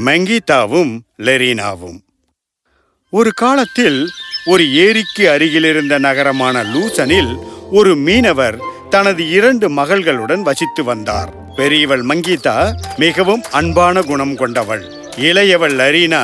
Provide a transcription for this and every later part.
மங்கீதாவும் லெரீனாவும். ஒரு காலத்தில் ஒரு ஏரிக்கு அருகிலிருந்த நகரமான லூசனில் ஒரு மீனவர் தனது 2 மகள்களுடன் வசித்து வந்தார். பெரியவள் மங்கீதா மிகவும் அன்பான குணம் கொண்டவள். இளையவள் லெரீனா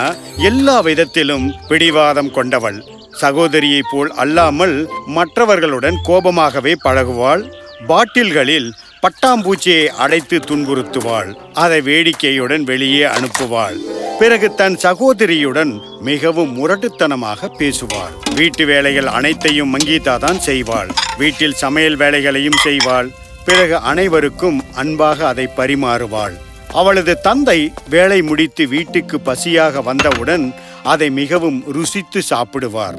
எல்லா விதத்திலும் பிடிவாதம் கொண்டவள். சகோதரியைப் போல் அல்லாமல் மற்றவர்களுடன் கோபமாகவே பழகுவாள். பாட்டில்களில் பட்டாம்பூச்சியை அடைத்து துன்புறுத்துவாள். அதை வேடிக்கையுடன் வெளியே அனுப்புவாள். பிறகு தன் சகோதரியுடன் மிகவும் முரட்டுத்தனமாக பேசுவாள். வீட்டு வேலைகள் அனைத்தையும் மங்கீதா தான் செய்வாள். வீட்டில் சமையல் வேலைகளையும் செய்வாள். பிறகு அனைவருக்கும் அன்பாக அதை பரிமாறுவாள். அவளது தந்தை வேலை முடித்து வீட்டுக்கு பசியாக வந்தவுடன் அதை மிகவும் ருசித்து சாப்பிடுவார்.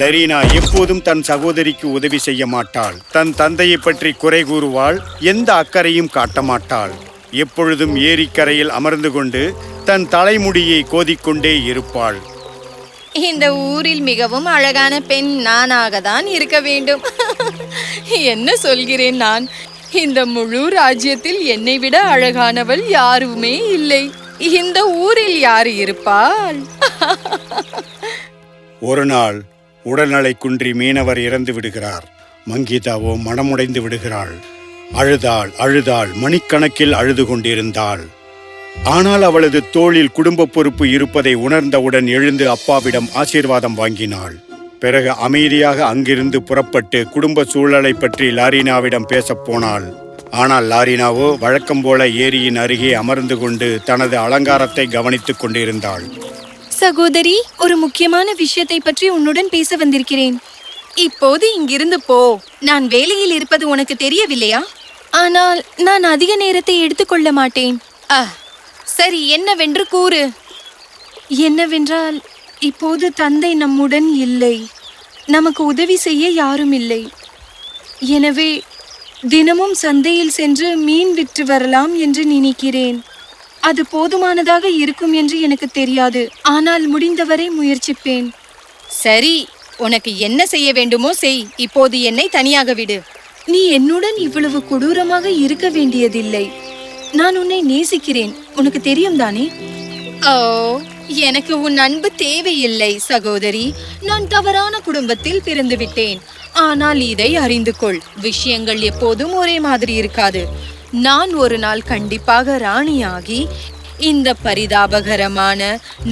லெரீனா எப்போதும் தன் சகோதரிக்கு உதவி செய்ய மாட்டாள். தன் தந்தையை பற்றி குறை கூறுவாள். எந்த அக்கறையும் காட்ட மாட்டாள். எப்பொழுதும் ஏரிக்கரையில் அமர்ந்து கொண்டு தன் தலைமுடியை கோதிக்கொண்டே இருப்பாள். இந்த ஊரில் மிகவும் அழகான பெண் நானாக தான் இருக்க வேண்டும். என்ன சொல்கிறேன் நான்? இந்த முழு ராஜ்யத்தில் என்னை விட அழகானவள் யாருமே இல்லை. இந்த ஊரில் யாரு இருப்பாள்? ஒரு நாள் உடல்நலை குன்றி மீனவர் இறந்து விடுகிறார். மங்கீதாவோ மனமுடைந்து விடுகிறாள். அழுதாள். மணிக்கணக்கில் அழுது கொண்டிருந்தாள். ஆனால் அவளது தோளில் குடும்ப பொறுப்பு இருப்பதை உணர்ந்தவுடன் எழுந்து அப்பாவிடம் ஆசீர்வாதம் வாங்கினாள். பிறகு அமைதியாக அங்கிருந்து புறப்பட்டு குடும்ப சூழலை பற்றி லாரீனாவிடம் பேசப் போனாள். ஆனால் லாரீனாவோ வழக்கம் போல ஏரியின் அருகே அமர்ந்து கொண்டு தனது அலங்காரத்தை கவனித்துக் கொண்டிருந்தாள். சகோதரி, ஒரு முக்கியமான விஷயத்தை பற்றி உன்னுடன் பேச வந்திருக்கிறேன். இப்போது இங்கிருந்து போ. நான் வேலையில் இருப்பது உனக்கு தெரியவில்லையா? ஆனால் நான் அதிக நேரத்தை எடுத்துக்கொள்ள மாட்டேன். சரி, என்னவென்று கூறு. என்னவென்றால், இப்போது தந்தை நம்முடன் இல்லை. நமக்கு உதவி செய்ய யாரும் இல்லை. எனவே தினமும் சந்தையில் சென்று மீன் விற்று வரலாம் என்று நினைக்கிறேன். அது போதுமானதாக இருக்கும் என்று எனக்கு தெரியாது. ஆனால் முடிந்தவரை முயற்சிப்பேன். சரி, உனக்கு என்ன செய்ய வேண்டுமோ செய். இப்போது என்னை தனியாக விடு. நீ என்னுடன் இவ்வளவு கொடூரமாக இருக்க வேண்டியதில்லை. நான் உன்னை நேசிக்கிறேன். உனக்கு தெரியும் தானே? ஓ, எனக்கு உன் அன்பு தேவையில்லை சகோதரி. நான் தவறான குடும்பத்தில் பிறந்து விட்டேன். ஆனால் இதை அறிந்து கொள், விஷயங்கள் எப்போதும் ஒரே மாதிரி இருக்காது. நான் ஒரு நாள் கண்டிப்பாக ராணியாகி இந்த பரிதாபகரமான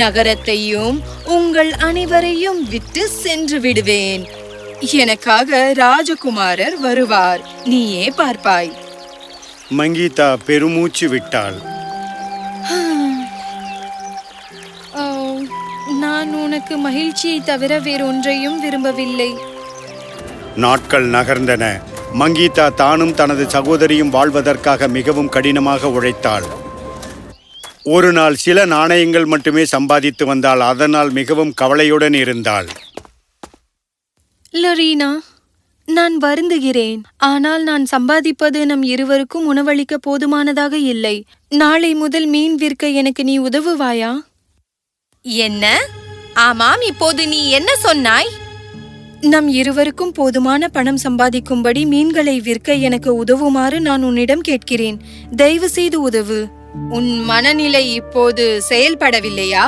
நகரத்தையும் உங்கள் அனைவரையும் விட்டு சென்று விடுவேன். எனக்காக ராஜகுமாரர் வருவார். நீயே பார்ப்பாய். மங்கீதா பெருமூச்சு விட்டாள். நான் உனக்கு மகிழ்ச்சியை தவிர வேறொன்றையும் விரும்பவில்லை. நாட்கள் நகர்ந்தன. மங்கீதா தானும் தனது சகோதரியும் வாழ்வதற்காக மிகவும் கடினமாக உழைத்தாள். ஒரு நாள் சில நாணயங்கள் மட்டுமே சம்பாதித்து வந்தாள். அதனால் மிகவும் கவலையுடன் இருந்தாள். லெரீனா, நான் வருந்துகிறேன். ஆனால் நான் சம்பாதிப்பது நம் இருவருக்கும் உணவளிக்க போதுமானதாக இல்லை. நாளை முதல் மீன் விற்க எனக்கு நீ உதவுவாயா? என்ன? ஆமாம், இப்போது நீ என்ன சொன்னாய்? நம் இருவருக்கும் போதுமான பணம் சம்பாதிக்கும்படி மீன்களை விற்க எனக்கு உதவுமாறு நான் உன்னிடம் கேட்கிறேன். தயவு செய்து உதவு. உன் மனநிலை இப்போது செயல்படவில்லையா?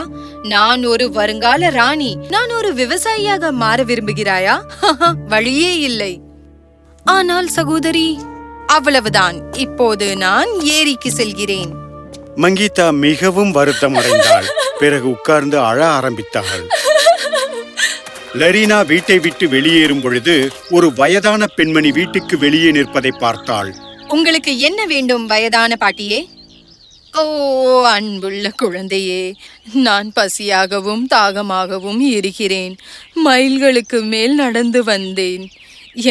நான் ஒரு வருங்கால ராணி. நான் ஒரு விவசாயியாக மாற விரும்புகிறாயா? வழியே இல்லை. ஆனால் சகோதரி, அவ்வளவுதான். இப்போது நான் ஏரிக்கு செல்கிறேன். மங்கீதா மிகவும் வருத்தம் அடைந்தாள். பிறகு உட்கார்ந்து அழ ஆரம்பித்தாள். லெரீனா வீட்டை விட்டு வெளியேறும் பொழுது ஒரு வயதான பெண்மணி வீட்டுக்கு வெளியே நிற்பதை பார்த்தாள். உங்களுக்கு என்ன வேண்டும் வயதான பாட்டியே? ஓ, அன்புள்ள குழந்தையே, நான் பசியாகவும் தாகமாகவும் இருக்கிறேன். மைல்களுக்கு மேல் நடந்து வந்தேன்.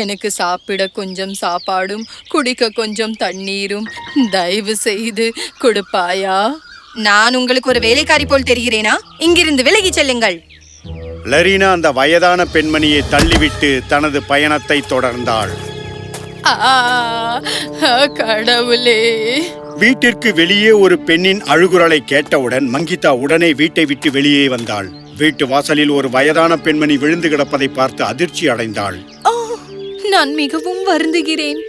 எனக்கு சாப்பிட கொஞ்சம் சாப்பாடும் குடிக்க கொஞ்சம் தண்ணீரும் தயவு செய்து கொடுப்பாயா? நான் உங்களுக்கு ஒரு வேலைக்காரி போல் தெரிகிறேனா? இங்கிருந்து விலகி செல்லுங்கள். லெரீனா அந்த வயதான பெண்மணியை தள்ளிவிட்டு தனது பயணத்தை தொடர்ந்தாள். கடவுளே! வீட்டிற்கு வெளியே ஒரு பெண்ணின் அழுகுரலை கேட்டவுடன் மங்கீதா உடனே வீட்டை விட்டு வெளியே வந்தாள். வீட்டு வாசலில் ஒரு வயதான பெண்மணி விழுந்து கிடப்பதை பார்த்து அதிர்ச்சி அடைந்தாள். நான் மிகவும் வருந்துகிறேன்.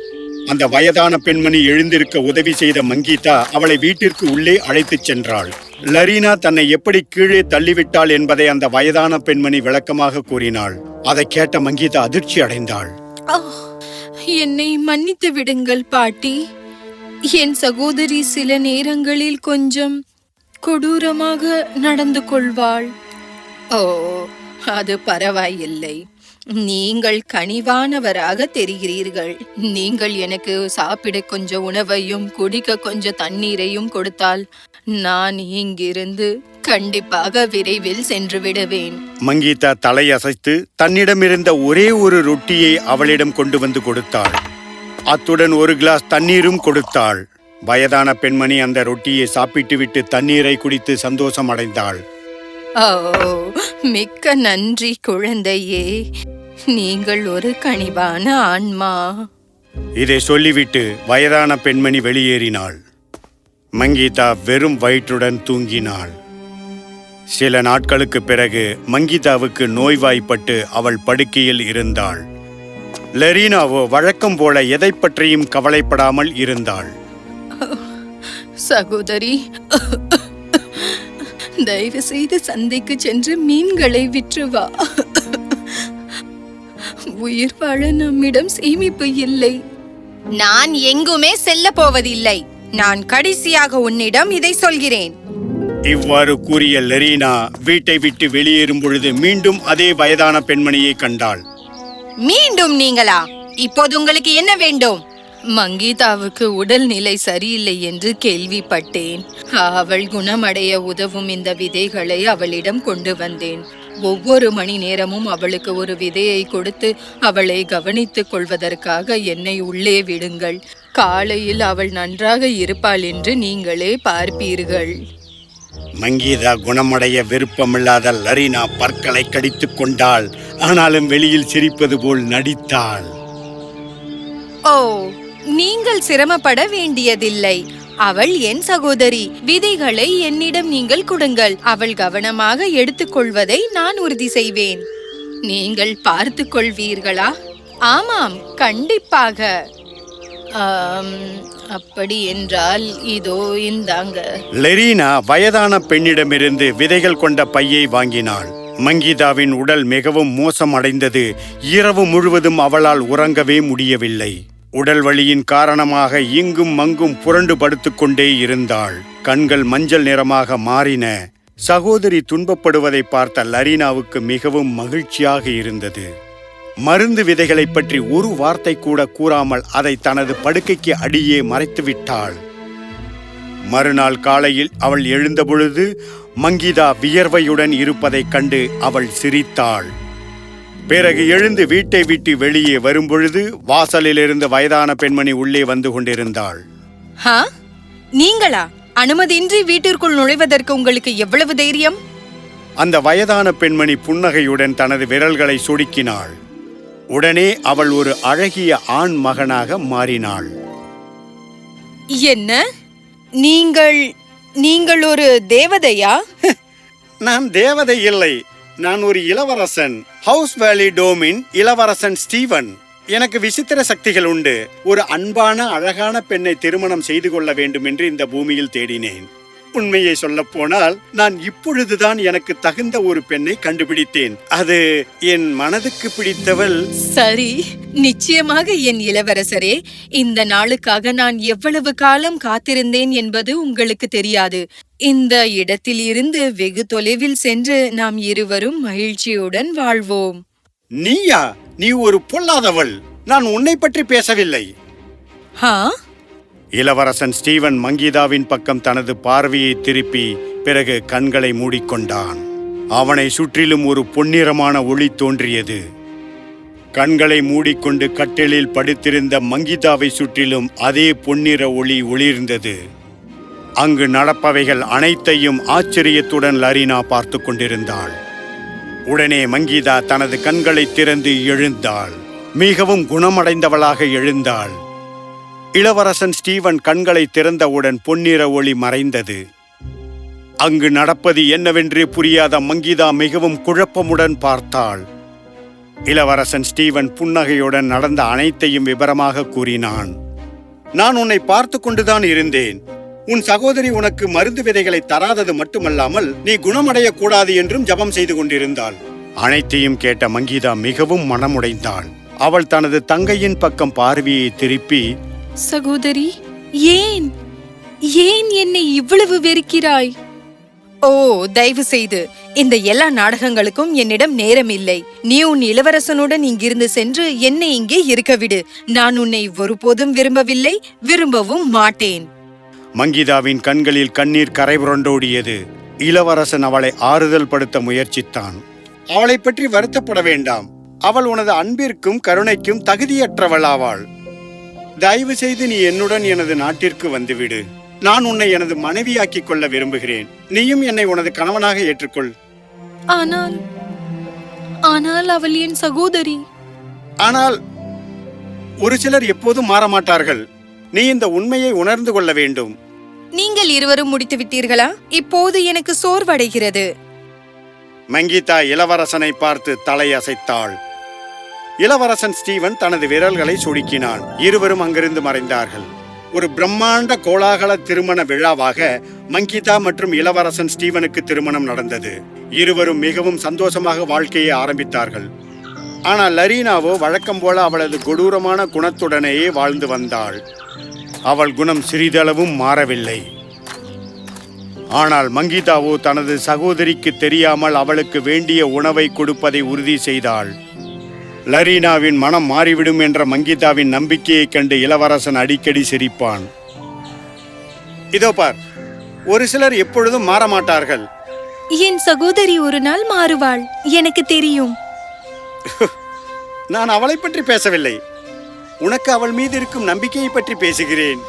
அந்த வயதான பெண்மணி எழுந்திருக்க உதவி செய்த மங்கீதா அவளை வீட்டிற்கு உள்ளே அழைத்துச் சென்றாள். லரீனா தன்னை எப்படி கீழே தள்ளிவிட்டாள் என்பதை அந்த வயதான பெண்மணி விளக்கமாக கூறினாள். அதை கேட்ட மங்கீதா அதிர்ச்சி அடைந்தாள். என்னை மன்னித்து விடுங்கள் பாட்டி. என் சகோதரி சில நேரங்களில் கொஞ்சம் கொடூரமாக நடந்து கொள்வாள். ஓ, அது பரவாயில்லை. நீங்கள் கனிவானவராக தெரிகிறீர்கள். நீங்கள் எனக்கு சாப்பிட கொஞ்சம் உணவையும் குடிக்க கொஞ்சம் தண்ணீரையும் கொடுத்தால் நான் இங்கிருந்து கண்டிப்பாக விரைவில் சென்று விடுவேன். மங்கீதா தலையசைத்து தன்னிடமிருந்த ஒரே ஒரு ரொட்டியை அவளிடம் கொண்டு வந்து கொடுத்தாள். அத்துடன் ஒரு கிளாஸ் தண்ணீரும் கொடுத்தாள். வயதான பெண்மணி அந்த ரொட்டியை சாப்பிட்டுவிட்டு தண்ணீரை குடித்து சந்தோஷம் அடைந்தாள். ஓ, மிக்க நன்றி குழந்தையே. நீங்கள் ஒரு கனிவான ஆன்மா. இதை சொல்லிவிட்டு வயதான பெண்மணி வெளியேறினாள். மங்கீதா வெறும் வயிற்றுடன் தூங்கினாள். சில நாட்களுக்கு பிறகு மங்கீதாவுக்கு நோய்வாய்ப்பட்டு அவள் படுக்கையில் இருந்தாள். லரீனாவோ வழக்கம் போல எதை பற்றியும் கவலைப்படாமல் இருந்தாள். சகோதரி, தயவு செய்து சந்தைக்கு சென்று மீன்களை விற்று வா. உயிர் வாழ நம்மிடம் சேமிப்பு இல்லை. நான் எங்குமே செல்ல போவதில்லை. நான் கடைசியாக உன்னிடம் இதை சொல்கிறேன். இவ்வாறு கூறிய லரீனா வீட்டை விட்டு வெளியேறும் பொழுது மீண்டும் அதே வயதான பெண்மணியை கண்டாள். மீண்டும் நீங்களா? இப்போது உங்களுக்கு என்ன வேண்டும்? மங்கீதாவுக்கு உடல்நிலை சரியில்லை என்று கேள்விப்பட்டேன். அவள் குணமடைய உதவும் இந்த விதைகளை அவளிடம் கொண்டு வந்தேன். ஒவ்வொரு மணி நேரமும் அவளுக்கு ஒரு விதையை கொடுத்து அவளை கவனித்துக் கொள்வதற்காக என்னை உள்ளே விடுங்கள். காலையில் அவள் நன்றாக இருப்பாள் என்று நீங்களே பார்ப்பீர்கள். மங்கீதா குணமடைய விருப்பமில்லாத லரீனா பற்களை கடித்துக் கொண்டாள். ஆனாலும் வெளியில் சிரிப்பது போல் நடித்தாள். ஓ, நீங்கள் சிரமப்பட வேண்டியதில்லை. அவள் என் சகோதரி. விதைகளை என்னிடம் நீங்கள் கொடுங்கள். அவள் கவனமாக எடுத்துக்கொள்வதை நான் உறுதி செய்வேன். நீங்கள் பார்த்துக் கொள்வீர்களா? ஆமாம், கண்டிப்பாக. அப்படி என்றால் இதோ இந்தாங்க. லரீனா வயதான பெண்ணிடமிருந்து விதைகள் கொண்ட பையை வாங்கினாள். மங்கீதாவின் உடல் மிகவும் மோசமடைந்தது. இரவு முழுவதும் அவளால் உறங்கவே முடியவில்லை. உடல் வலியின் காரணமாக இங்கும் அங்கும் புரண்டு படுத்துக் கொண்டே இருந்தாள். கண்கள் மஞ்சள் நிறமாக மாறின. சகோதரி துன்பப்படுவதை பார்த்த லரீனாவுக்கு மிகவும் மகிழ்ச்சியாக இருந்தது. மருந்து விதைகளை பற்றி ஒரு வார்த்தை கூட கூறாமல் அதை தனது படுக்கைக்கு அடியே மறைத்துவிட்டாள். மறுநாள் காலையில் அவள் எழுந்தபொழுது மங்கீதா வியர்வையுடன் இருப்பதைக் கண்டு அவள் சிரித்தாள். பிறகு எழுந்து வீட்டை விட்டு வெளியே வரும்பொழுது வாசலில் இருந்து வயதான பெண்மணி உள்ளே வந்து கொண்டிருந்தாள். நீங்களா? அனுமதியின்றி வீட்டிற்குள் நுழைவதற்கு உங்களுக்கு எவ்வளவு தைரியம்? அந்த வயதான பெண்மணி புன்னகையுடன் தனது விரல்களை சொடுக்கினாள். உடனே அவள் ஒரு அழகிய ஆண் மகனாக மாறினாள். என்ன? நீங்கள் ஒரு தேவதையா? நான் தேவதை இல்லை. நான் ஒரு இளவரசன். ஹவுஸ் வேலி டோமின் இளவரசன் ஸ்டீவன். எனக்கு விசித்திர சக்திகள் உண்டு. ஒரு அன்பான அழகான பெண்ணை திருமணம் செய்து கொள்ள வேண்டும் என்று இந்த பூமியில் தேடினேன். உண்மையை சொல்ல போனால் நான் இப்பொழுதுதான் எனக்கு தகுந்த ஒரு பெண்ணை கண்டுபிடித்தேன். அது என் மனதுக்கு பிடித்தவள். சரி, நிச்சயமாக என் இளவரசரே. இந்த நாளுக்காக நான் எவ்வளவு காலம் காத்திருந்தேன் என்பது உங்களுக்கு தெரியாது. இந்த இடத்தில் இருந்து வெகு தொலைவில் சென்று நாம் இருவரும் மகிழ்ச்சியுடன் வாழ்வோம். நீயா? நீ ஒரு பொல்லாதவள். நான் உன்னை பற்றி பேசவில்லை. இளவரசன் ஸ்டீவன் மங்கீதாவின் பக்கம் தனது பார்வையை திருப்பி பிறகு கண்களை மூடிக்கொண்டான். அவனை சுற்றிலும் ஒரு பொன்னிறமான ஒளி தோன்றியது. கண்களை மூடிக்கொண்டு கட்டிலில் படுத்திருந்த மங்கீதாவை சுற்றிலும் அதே பொன்னிற ஒளி ஒளிர்ந்தது. அங்கு நடப்பவைகள் அனைத்தையும் ஆச்சரியத்துடன் லரீனா பார்த்து கொண்டிருந்தாள். உடனே மங்கீதா தனது கண்களை திறந்து எழுந்தாள். மிகவும் குணமடைந்தவளாக எழுந்தாள். இளவரசன் ஸ்டீவன் கண்களை திறந்தவுடன் பொன்னிற ஒளி மறைந்தது. அங்கு நடப்பது என்னவென்று புரியாத மங்கீதா மிகவும் குழப்பமுடன் பார்த்தாள். இளவரசன் ஸ்டீவன் புன்னகையுடன் நடந்த அனைத்தையும் விபரமாக கூறினான். நான் உன்னை பார்த்து கொண்டுதான் இருந்தேன். உன் சகோதரி உனக்கு மருந்து விதைகளை தராதது மட்டுமல்லாமல் நீ குணமடைய கூடாது என்றும் ஜெபம் செய்து கொண்டிருந்தாள். அனைத்தையும் கேட்ட மங்கீதா மிகவும் மனமுடைந்தாள். அவள் தனது தங்கையின் பக்கம் பார்வையை திருப்பி, சகோதரி, ஏன் ஏன் என்னை இவ்வளவு வெறுக்கிறாய்? ஓ, தயவு செய்து இந்த எல்லா நாடகங்களுக்கும் என்னிடம் நேரம் இல்லை. நீ உன் இளவரசனுடன் இங்கிருந்து சென்று என்னை இங்கே இருக்க விடு. நான் உன்னை ஒருபோதும் விரும்பவில்லை, விரும்பவும் மாட்டேன். மங்கீதாவின் கண்களில் கண்ணீர் கரை புரண்டோடியது. இளவரசன் அவளை ஆறுதல் படுத்த முயற்சித்தான். அவளை பற்றி வருத்தப்பட வேண்டாம். அவள் உனது அன்பிற்கும் கருணைக்கும் தகுதியற்றவளாவாள். தயவு செய்து நீ என்னுடன் எனது நாட்டிற்கு வந்துவிடு. நான் உன்னை எனது மனைவியாக்கிக் கொள்ள விரும்புகிறேன். நீயும் என்னை உனது கணவனாக ஏற்றுக்கொள். ஆனால் அவள் என் சகோதரி. ஆனால் ஒரு சிலர் எப்போதும் மாறமாட்டார்கள். நீ இந்த உண்மையை உணர்ந்து கொள்ள வேண்டும். நீங்கள் இருவரும் முடித்து விட்டீர்களா? இப்போது எனக்கு சோர்வடைகிறது. மங்கீதா இளவரசனை பார்த்து தலையசைத்தாள். இளவரசன் ஸ்டீவன் தனது விரல்களை சுடுக்கினான். இருவரும் அங்கிருந்து மறைந்தார்கள். ஒரு பிரம்மாண்ட கோலாகல திருமண விழாவாக மங்கீதா மற்றும் இளவரசன் ஸ்டீவனுக்கு திருமணம் நடந்தது. இருவரும் மிகவும் சந்தோஷமாக வாழ்க்கையை ஆரம்பித்தார்கள். ஆனால் லரீனாவோ வழக்கம் போல அவளது கொடூரமான குணத்துடனேயே வாழ்ந்து வந்தாள். அவள் குணம் சிறிதளவும் மாறவில்லை. ஆனால் மங்கீதாவோ தனது சகோதரிக்கு தெரியாமல் அவளுக்கு வேண்டிய உணவை கொடுப்பதை உறுதி செய்தாள். லரீனாவின் மனம் மாறிவிடும் என்ற மங்கீதாவின் நம்பிக்கையைக் கண்டு இளவரசன் அடிக்கடி சிரிப்பான். இதோ பார், ஒரு சிலர் எப்பொழுதும் மாறமாட்டார்கள். என் சகோதரி ஒரு நாள் மாறுவாள், எனக்கு தெரியும். நான் அவளை பற்றி பேசவில்லை. உனக்கு அவள் மீது இருக்கும் நம்பிக்கையை பற்றி பேசுகிறேன்.